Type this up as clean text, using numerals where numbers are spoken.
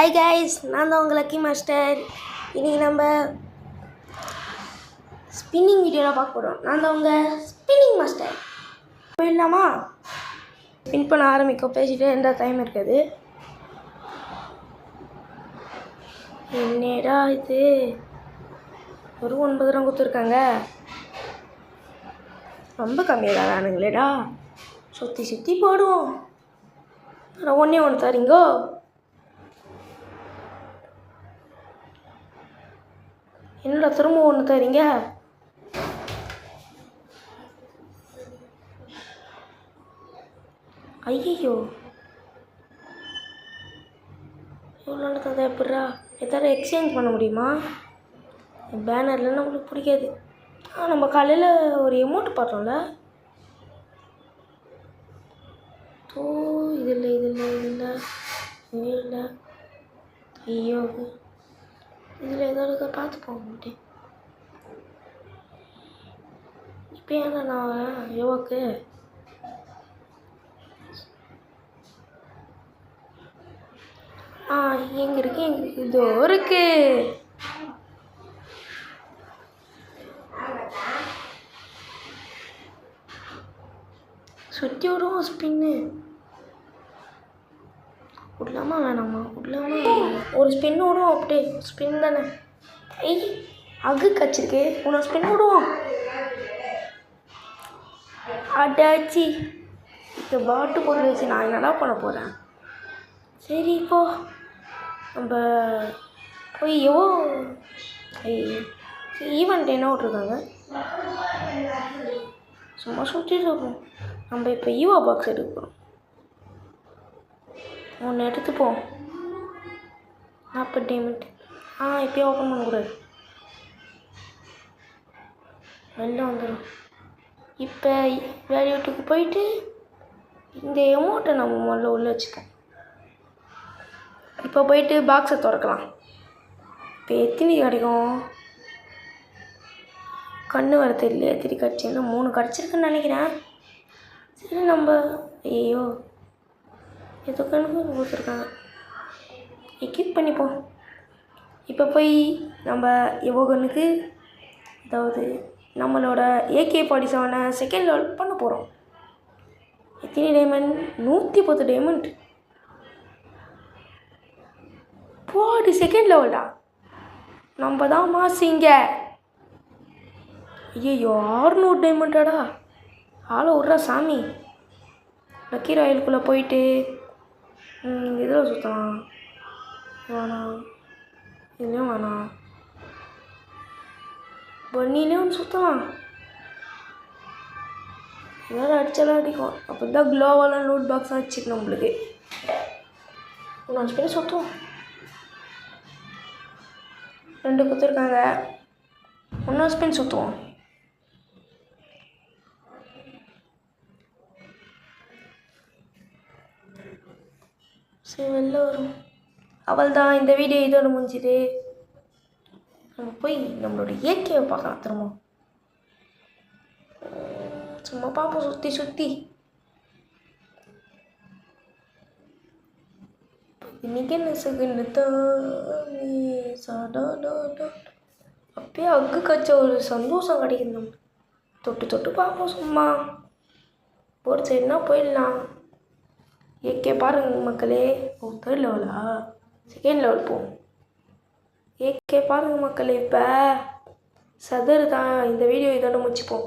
Hi guys, நான் தான் உங்கள் லக்கி மாஸ்டர். இன்றைக்கி நம்ம ஸ்பின்னிங் வீடியோவில் பார்க்க போகிறோம். நான் தான் உங்கள் ஸ்பின்னிங் மாஸ்டர். போயிடலாமா? ஸ்பின் பண்ண ஆரம்பிக்கும். பேசிகிட்டே எந்த டைம் இருக்காது. என்னடா இது, ஒரு 9 ரூபா கொடுத்துருக்காங்க. ரொம்ப கம்மியாக தான் வேணுங்களேடா. சுற்றி சுற்றி போடுவோம். ஒன்றே ஒன்று தரீங்கோ. என்னடா திரும்ப ஒன்று தரீங்க? ஐயோ, எவ்வளோ தந்தா எப்படிரா? எதாவது எக்ஸ்சேஞ்ச் பண்ண முடியுமா? பேனரில் நம்மளுக்கு பிடிக்காது. நம்ம காலையில் ஒரு எமௌண்ட் பார்த்தோம்ல. ஓ, இது இல்லை இது இல்லை இது இல்லை இது இல்லை. ஐயோ, இதில் ஏதாவது பார்த்து போக மாட்டேன். இப்போ ஏன்னா நான் யோவாக்கு எங்கே இருக்கு இதோ இருக்கு. சுற்றி விடுவோம். ஸ்பின்னு விடலாமா வேணாமா? விடலாமா? ஒரு ஸ்பின் விடுவோம். அப்படியே ஸ்பின் தானே. ஐய், அகு கச்சிருக்கு. உன்னை ஸ்பின் விடுவோம். அடாச்சி, இந்த பாட்டு பொருள் வச்சு நான் என்னடா பண்ண போகிறேன்? சரி, இப்போ நம்ம போய் ஈவெண்ட் என்ன விட்ருக்காங்க. சும்மா சுற்றிட்டு இருக்கோம். நம்ம இப்போ ஈவா பாக்ஸ் எடுக்கிறோம். ஒன்று எடுத்துப்போம். 40 டைமண்ட். இப்போயே ஓப்பன் பண்ணக்கூடாது, வெளில வந்துடும். இப்போ வேல்யூட்டுக்கு போயிட்டு இந்த எமௌண்ட்டை நம்ம முதல்ல உள்ளே வச்சுப்போம். இப்போ போயிட்டு பாக்ஸை திறக்கலாம். இப்போ எத்தனை கிடைக்கும்? கண்ணு வர தெரியல. எத்தனை கிடச்சின்னா 3 கிடச்சிருக்குன்னு நினைக்கிறேன். சரி, நம்ம ஐயோ ஏதோ கணக்கு கொடுத்துருக்காங்க. எக்யூப் பண்ணிப்போம். இப்போ போய் நம்ம யோகனுக்கு, அதாவது நம்மளோட AK-47 செகண்ட் லெவல் பண்ண போகிறோம். எத்தனை டைமண்ட்? 110 டைமண்ட். போடு, செகண்ட் லெவல்டா. நம்ம தான் மாசிங்க. ஐயோ, 600 டைமண்டாடா. ஆளை விட்றா சாமி. லக்கி ராயலுக்குள்ளே போயிட்டு இதில் சுற்றலாம். வேணாம், இதுலேயும் வேணாம். பன்னிலேயும் ஒன்று சுற்றலாம். ஏதாவது அடிச்சாலும் அடிக்கும். அப்போ தான் க்ளோவெல்லாம் லூட் பாக்ஸ் வச்சுக்கணும் நம்மளுக்கு. நான் ஸ்பின் சுற்றுவோம். 2 கொடுத்துருக்காங்க. இன்னும் ஸ்பின் சுற்றுவோம். சரி, வெளில வரும். அவள் தான். இந்த வீடியோ இதோட முடிஞ்சுது. நம்ம போய் நம்மளோட இயற்கையை பார்க்கலாம். திரும்ப சும்மா பார்ப்போம் சுற்றி சுற்றி. இன்னைக்கு என்ன செகண்ட் அப்பயே அக்கு கச்ச ஒரு சந்தோஷம் கிடைக்குது. நம்ம தொட்டு தொட்டு பார்ப்போம். சும்மா ஒரு சைடுனா போயிடலாம். ஏகே பாருங்க மக்களே. 3rd லெவலா? செகண்ட் லெவல் போவோம். ஏகே பாருங்க மக்களே. இப்போ சதறு தான். இந்த வீடியோ இதோட முடிச்சுப்போம்.